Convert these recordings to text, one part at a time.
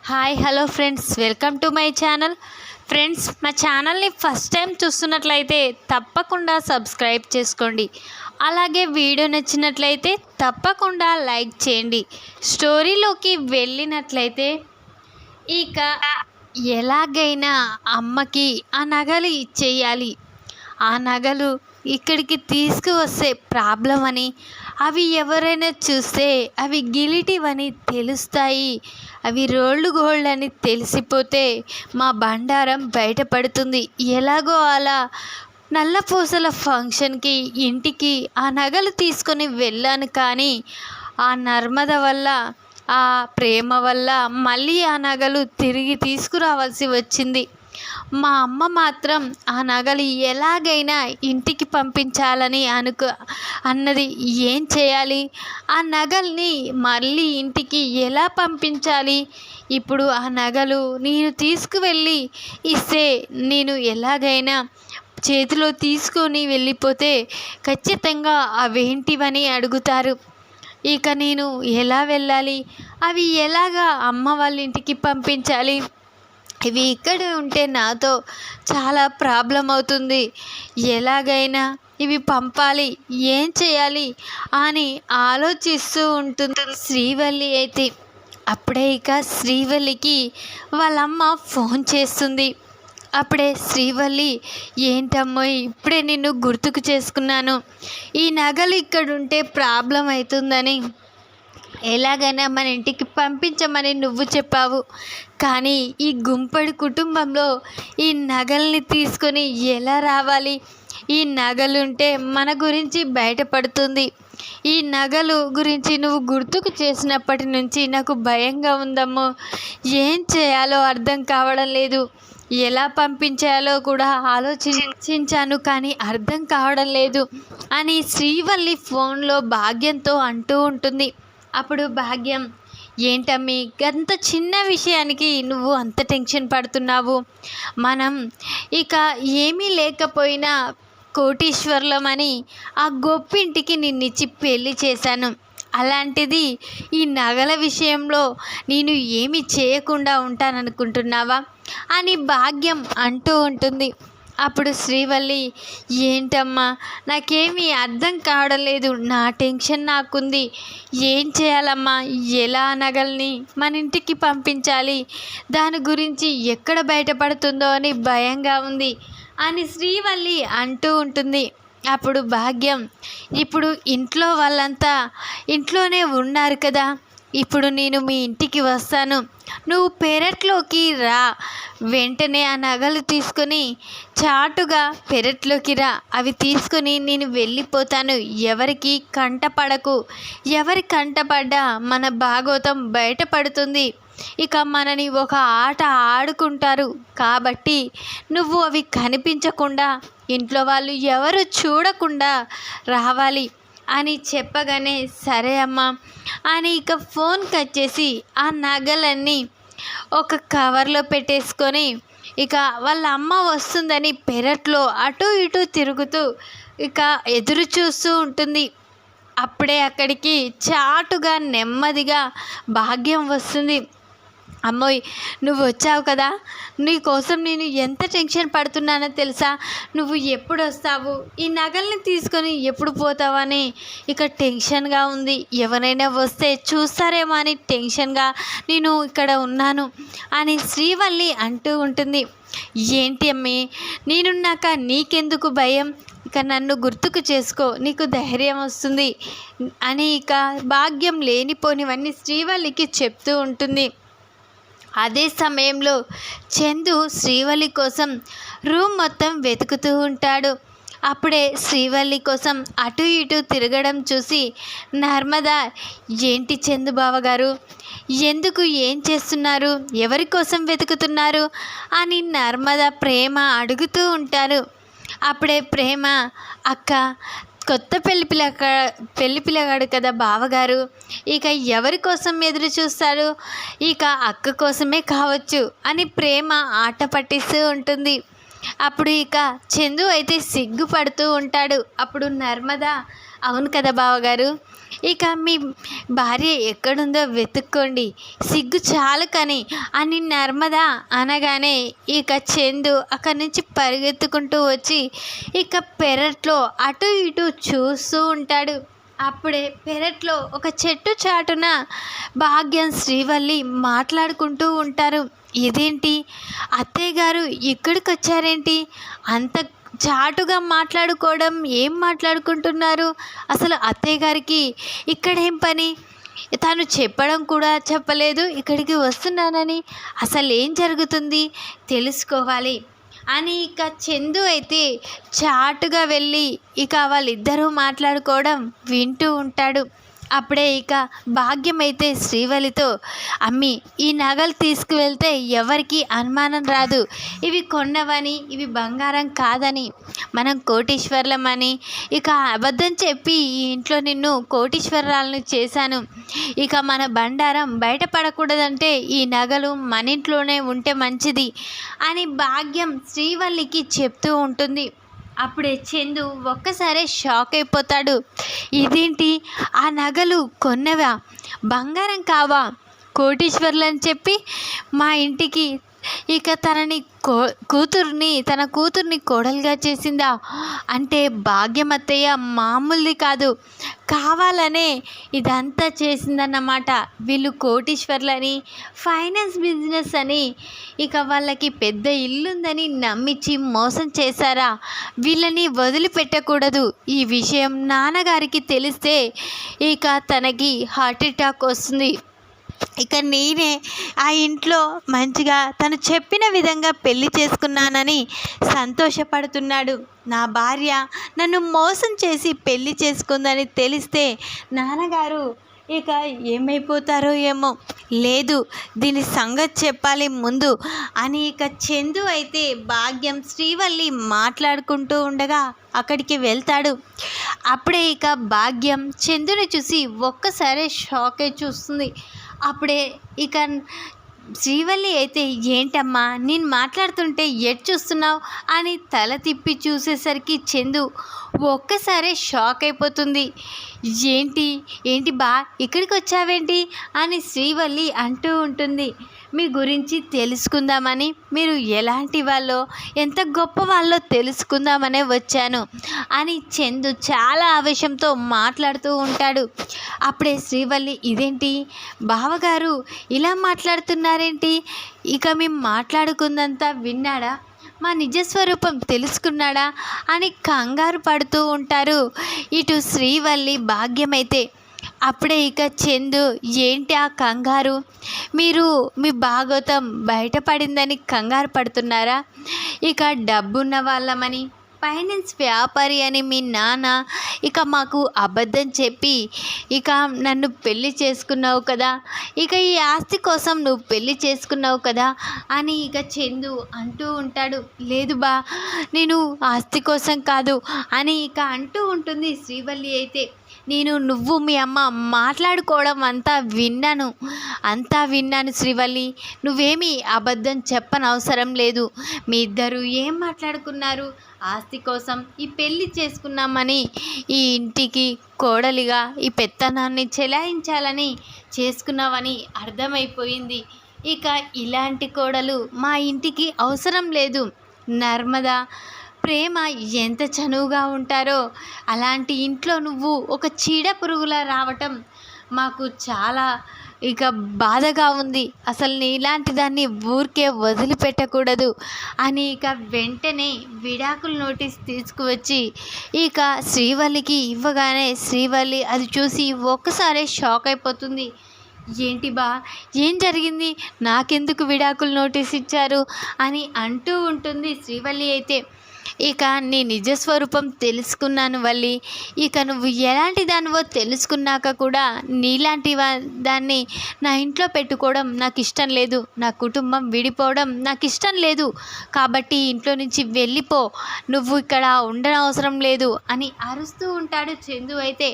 Hi hello friends, welcome to my channel. Friends, మా ఛానల్ని first time చూస్తున్నట్లయితే తప్పకుండా సబ్స్క్రైబ్ చేసుకోండి. అలాగే వీడియో నచ్చినట్లయితే తప్పకుండా లైక్ చేయండి. స్టోరీలోకి వెళ్ళినట్లయితే ఇక ఎలాగైనా అమ్మకి ఆ నగలు ఇచ్చేయాలి. ఆ నగలు ఇక్కడికి తీసుకువస్తే ప్రాబ్లం అని, అవి ఎవరైనా చూస్తే అవి గిలిటివ్ అని తెలుస్తాయి, అవి రోల్డ్ గోల్డ్ అని తెలిసిపోతే మా బండారం బయటపడుతుంది. ఎలాగో అలా నల్లపూసల ఫంక్షన్కి ఇంటికి ఆ నగలు తీసుకొని వెళ్ళాను. కానీ ఆ నర్మద వల్ల, ఆ ప్రేమ వల్ల మళ్ళీ ఆ నగలు తిరిగి తీసుకురావాల్సి వచ్చింది. మా అమ్మ మాత్రం ఆ నగలు ఎలాగైనా ఇంటికి పంపించాలని అన్నది. ఏం చేయాలి? ఆ నగల్ని మళ్ళీ ఇంటికి ఎలా పంపించాలి? ఇప్పుడు ఆ నగలు నేను తీసుకువెళ్ళి ఇస్తే, నేను ఎలాగైనా చేతిలో తీసుకొని వెళ్ళిపోతే ఖచ్చితంగా అవేంటివని అడుగుతారు. ఇక నేను ఎలా వెళ్ళాలి? అవి ఎలాగా అమ్మ వాళ్ళ ఇంటికి పంపించాలి? ఇవి ఇక్కడే ఉంటే నాతో చాలా ప్రాబ్లం అవుతుంది. ఎలాగైనా ఇవి పంపాలి, ఏం చేయాలి అని ఆలోచిస్తూ ఉంటుంది శ్రీవల్లి. అయితే అప్పుడే ఇక శ్రీవల్లికి వాళ్ళమ్మ ఫోన్ చేస్తుంది. అప్పుడే శ్రీవల్లి, ఏంటమ్మో ఇప్పుడే నిన్ను గుర్తుకు చేసుకున్నాను, ఈ నగలు ఇక్కడుంటే ప్రాబ్లం అవుతుందని ఎలాగైనా మన ఇంటికి పంపించమని నువ్వు చెప్పావు. కానీ ఈ గుంపడి కుటుంబంలో ఈ నగల్ని తీసుకొని ఎలా రావాలి? ఈ నగలుంటే మన గురించి బయటపడుతుంది. ఈ నగలు గురించి నువ్వు గుర్తుకు చేసినప్పటి నుంచి నాకు భయంగా ఉందమ్మో. ఏం చేయాలో అర్థం కావడం లేదు. ఎలా పంపించాలో కూడా ఆలోచించాను, కానీ అర్థం కావడం లేదు అని శ్రీవల్లి ఫోన్లో భాగ్యంతో అంటూ ఉంటుంది. అప్పుడు భాగ్యం, ఏంటమ్మీ అంత చిన్న విషయానికి నువ్వు అంత టెన్షన్ పడుతున్నావు? మనం ఇక ఏమీ లేకపోయినా కోటీశ్వర్లమని ఆ గొప్పింటికి నిన్నిచ్చి పెళ్లి చేశాను. అలాంటిది ఈ నగల విషయంలో నేను ఏమి చేయకుండా ఉంటాననుకుంటున్నావా అని భాగ్యం అంటూ ఉంటుంది. అప్పుడు శ్రీవల్లి, ఏంటమ్మా నాకేమీ అర్థం కావడం లేదు, నా టెన్షన్ నాకుంది. ఏం చేయాలమ్మా? ఎలా నగల్ని మన ఇంటికి పంపించాలి? దాని గురించి ఎక్కడ బయటపడుతుందో అని భయంగా ఉంది అని శ్రీవల్లి అంటూ ఉంటుంది. అప్పుడు భాగ్యం, ఇప్పుడు ఇంట్లో వాళ్ళంతా ఇంట్లోనే ఉన్నారు కదా, ఇప్పుడు నేను మీ ఇంటికి వస్తాను, నువ్వు పెరట్లోకి రా, వెంటనే ఆ నగలు తీసుకొని చాటుగా పెరట్లోకి రా, అవి తీసుకొని నేను వెళ్ళిపోతాను. ఎవరికి కంటపడకు, ఎవరి కంటపడ్డా మన భాగోతం బయటపడుతుంది. ఇక మనని ఒక ఆట ఆడుకుంటారు. కాబట్టి నువ్వు అవి కనిపించకుండా, ఇంట్లో వాళ్ళు ఎవరు చూడకుండా రావాలి అని చెప్పగానే సరే అమ్మా అని ఇక ఫోన్ కట్ చేసి ఆ నగలన్నీ ఒక కవర్లో పెట్టేసుకొని ఇక వాళ్ళ అమ్మ వస్తుందని పెరట్లో అటు ఇటు తిరుగుతూ ఇక ఎదురు చూస్తూ ఉంటుంది. అప్పుడే అక్కడికి చాటుగా నెమ్మదిగా భాగ్యం వస్తుంది. అమ్మోయ్, నువ్వు వచ్చావు కదా, నీ కోసం నేను ఎంత టెన్షన్ పడుతున్నానో తెలుసా? నువ్వు ఎప్పుడు వస్తావు, ఈ నగల్ని తీసుకొని ఎప్పుడు పోతావని ఇక టెన్షన్గా ఉంది. ఎవరైనా వస్తే చూస్తారేమో అని టెన్షన్గా నేను ఇక్కడ ఉన్నాను అని శ్రీవల్లి అంటూ ఉంటుంది. ఏంటి అమ్మి, నేనున్నాక నీకెందుకు భయం? ఇక నన్ను గుర్తుకు చేసుకో, నీకు ధైర్యం వస్తుంది అని ఇక భాగ్యం లేనిపోనివన్నీ శ్రీవల్లికి చెప్తూ ఉంటుంది. అదే సమయంలో చందు శ్రీవల్లి కోసం రూమ్ మొత్తం వెతుకుతూ ఉంటాడు. అప్పుడే శ్రీవల్లి కోసం అటు ఇటు తిరగడం చూసి నర్మద, ఏంటి చందు బావగారు, ఎందుకు, ఏం చేస్తున్నారు, ఎవరి కోసం వెతుకుతున్నారు అని నర్మద ప్రేమ అడుగుతూ ఉంటారు. అప్పుడే ప్రేమ, అక్క కొత్త పెళ్లి పిల్లగాడు కదా బావగారు, ఇక ఎవరి కోసం ఎదురు చూస్తారు, ఇక అక్క కోసమే కావచ్చు అని ప్రేమ ఆట పట్టిస్తూ ఉంటుంది. అప్పుడు ఇక చందు అయితే సిగ్గుపడుతూ ఉంటాడు. అప్పుడు నర్మద, అవును కదా బావగారు. ఇక మీ భార్య ఎక్కడుందో వెతుక్కోండి, సిగ్గు చాలు కానీ అని నర్మద అనగానే ఇక చందు అక్కడి నుంచి పరిగెత్తుకుంటూ వచ్చి ఇక పెరట్లో అటు ఇటు చూస్తూ ఉంటాడు. అప్పుడే పెరట్లో ఒక చెట్టు చాటున భాగ్యం శ్రీవల్లి మాట్లాడుకుంటూ ఉంటారు. ఇదేంటి అత్తయ్య గారు ఇక్కడికి వచ్చారేంటి, అంత చాటుగా మాట్లాడుకోవడం, ఏం మాట్లాడుకుంటున్నారు, అసలు అత్తయ్య గారికి ఇక్కడేం పని, తను చెప్పడం కూడా చెప్పలేదు ఇక్కడికి వస్తున్నానని, అసలు ఏం జరుగుతుంది తెలుసుకోవాలి అని ఇక చందు అయితే చాటుగా వెళ్ళి ఇక వాళ్ళిద్దరూ మాట్లాడుకోవడం వింటూ ఉంటాడు. అప్పుడే ఇక భాగ్యం అయితే శ్రీవల్లితో, అమ్మి ఈ నగలు తీసుకువెళ్తే ఎవరికి అనుమానం రాదు, ఇవి కొన్నవని, ఇవి బంగారం కాదని, మనం కోటీశ్వర్లమని, ఇక అబద్ధం చెప్పి ఈ ఇంట్లో నిన్ను కోటీశ్వరాలను చేశాను, ఇక మన బండారం బయటపడకూడదంటే ఈ నగలు మన ఇంట్లోనే ఉంటే మంచిది అని భాగ్యం శ్రీవల్లికి చెప్తూ ఉంటుంది. అప్పుడే చందు ఒక్కసారే షాక్ అయిపోతాడు. ఇదేంటి, ఆ నగలు కొన్నవా, బంగారం కావా, కోటీశ్వర్లు అని చెప్పి మా ఇంటికి ఇక తన కూతుర్ని కోడలుగా చేసిందా, అంటే భాగ్యమత్తయ్య మామూలుది కాదు, కావాలనే ఇదంతా చేసిందన్నమాట. వీళ్ళు కోటీశ్వర్లని, ఫైనాన్స్ బిజినెస్ అని, ఇక వాళ్ళకి పెద్ద ఇల్లుందని నమ్మించి మోసం చేశారా, వీళ్ళని వదిలిపెట్టకూడదు, ఈ విషయం నాన్నగారికి తెలిస్తే ఇక తనకి హార్ట్ అటాక్ వస్తుంది, ఇక నేనే ఆ ఇంట్లో మంచిగా తను చెప్పిన విధంగా పెళ్లి చేసుకున్నానని సంతోషపడుతున్నాడు. నా భార్య నన్ను మోసం చేసి పెళ్లి చేసుకుందని తెలిస్తే నాన్నగారు ఇక ఏమైపోతారో ఏమో, లేదు దీని సంగతి చెప్పాలి ముందు అని ఇక చందు అయితే భాగ్యం శ్రీవల్లి మాట్లాడుకుంటూ ఉండగా అక్కడికి వెళ్తాడు. అప్పుడే ఇక భాగ్యం చందుని చూసి ఒక్కసారి షాక్ అయి చూస్తుంది. అప్పుడే ఇక శ్రీవల్లి అయితే, ఏంటమ్మా నేను మాట్లాడుతుంటే ఎటు చూస్తున్నావు అని తల తిప్పి చూసేసరికి చందు ఒక్కసారే షాక్ అయిపోతుంది. ఏంటి బా ఇక్కడికి వచ్చావేంటి అని శ్రీవల్లి అంటూ ఉంటుంది. మీ గురించి తెలుసుకుందామని, మీరు ఎలాంటి వాళ్ళో ఎంత గొప్ప వాళ్ళో తెలుసుకుందామనే వచ్చాను అని చందు చాలా ఆవేశంతో మాట్లాడుతూ ఉంటాడు. అప్పుడే శ్రీవల్లి, ఇదేంటి బావగారు ఇలా మాట్లాడుతున్నారేంటి, ఇక మేము మాట్లాడుకుందంతా విన్నాడా, మా నిజస్వరూపం తెలుసుకున్నాడా అని కంగారు పడుతూ ఉంటారు ఇటు శ్రీవల్లి భాగ్యమైతే. అప్పుడే ఇక చందు, ఏంటి ఆ కంగారు, మీరు మీ భాగవతం బయటపడిందని కంగారు పడుతున్నారా, ఇక డబ్బున్న వాళ్ళమని, ఫైనాన్స్ వ్యాపారి అని మీ నాన్న ఇక మాకు అబద్ధం చెప్పి ఇక నన్ను పెళ్లి చేసుకున్నావు కదా, ఇక ఈ ఆస్తి కోసం నువ్వు పెళ్లి చేసుకున్నావు కదా అని ఇక చందు అంటూ ఉంటాడు. లేదు బా, నేను ఆస్తి కోసం కాదు అని ఇక అంటూ ఉంటుంది శ్రీవల్లి అయితే. నువ్వు మీ అమ్మ మాట్లాడుకోవడం అంతా విన్నాను శ్రీవల్లి, నువ్వేమీ అబద్ధం చెప్పనవసరం లేదు, మీ ఇద్దరు ఏం మాట్లాడుకున్నారు, ఆస్తి కోసం ఈ పెళ్ళి చేసుకున్నామని, ఈ ఇంటికి కోడలిగా ఈ పెత్తనాన్ని చెలాయించాలని చేసుకున్నావని అర్థమైపోయింది, ఇక ఇలాంటి కోడలు మా ఇంటికి అవసరం లేదు, నర్మద ప్రేమ ఎంత చనువుగా ఉంటారో అలాంటి ఇంట్లో నువ్వు ఒక చీడ పురుగులా రావటం మాకు చాలా ఇక బాధగా ఉంది, అసలు నీ ఇలాంటి దాన్ని ఊరికే వదిలిపెట్టకూడదు అని ఇక వెంటనే విడాకుల నోటీస్ తీసుకువచ్చి ఇక శ్రీవల్లికి ఇవ్వగానే శ్రీవల్లి అది చూసి ఒక్కసారే షాక్ అయిపోతుంది. ఏంటి బా, ఏం జరిగింది, నాకెందుకు విడాకుల నోటీస్ ఇచ్చారు అని అంటూ ఉంటుంది శ్రీవల్లి అయితే. ఇక నీ నిజస్వరూపం తెలుసుకున్నాను వల్లి, ఇక నువ్వు ఎలాంటి దానివో తెలుసుకున్నాక కూడా నీలాంటి దాన్ని నా ఇంట్లో పెట్టుకోవడం నాకు ఇష్టం లేదు, నా కుటుంబం విడిపోవడం నాకు ఇష్టం లేదు, కాబట్టి ఇంట్లో నుంచి వెళ్ళిపో, నువ్వు ఇక్కడ ఉండనవసరం లేదు అని అరుస్తూ ఉంటాడు చందు అయితే.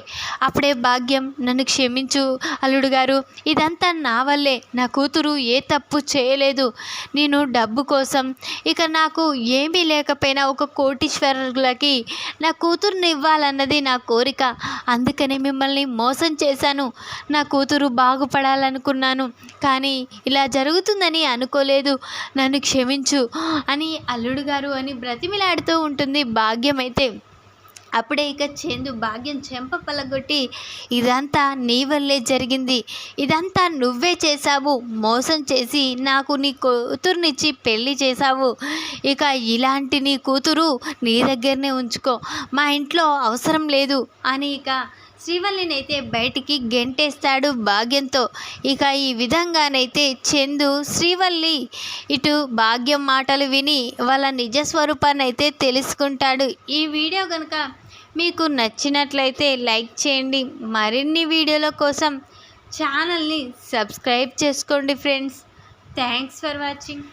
అప్పుడే భాగ్యం, నన్ను క్షమించు అల్లుడు గారు, ఇదంతా నా వల్లే, నా కూతురు ఏ తప్పు చేయలేదు, నేను డబ్బు కోసం ఇక నాకు ఏమీ లేకపోయినా ఒక కోటీశ్వరులకి నా కూతుర్ని ఇవ్వాలన్నది నా కోరిక. అందుకనే మిమ్మల్ని మోసం చేశాను. నా కూతురు బాగుపడాలనుకున్నాను, కానీ ఇలా జరుగుతుందని అనుకోలేదు. నన్ను క్షమించు అని అల్లుడు గారు అని బ్రతిమిలాడుతూ ఉంటుంది భాగ్యం అయితే. అప్పుడే ఇక చందు భాగ్యం చెంప పలగొట్టి, ఇదంతా నీ వల్లే జరిగింది, ఇదంతా నువ్వే చేశావు, మోసం చేసి నాకు నీ కూతుర్నిచ్చి పెళ్లి చేశావు. ఇక ఇలాంటి నీ కూతురు నీ దగ్గరనే ఉంచుకో, మా ఇంట్లో అవసరం లేదు అని ఇక శ్రీవల్లినైతే బయటికి గెంటేస్తాడు భాగ్యంతో. ఇక ఈ విధంగానైతే చందు శ్రీవల్లి ఇటు భాగ్యం మాటలు విని వాళ్ళ నిజస్వరూపాన్ని అయితే తెలుసుకుంటాడు. ఈ వీడియో కనుక మీకు నచ్చినట్లయితే లైక్ చేయండి. మరిన్ని వీడియోల కోసం ఛానల్ని సబ్స్క్రైబ్ చేసుకోండి ఫ్రెండ్స్. Thanks for watching.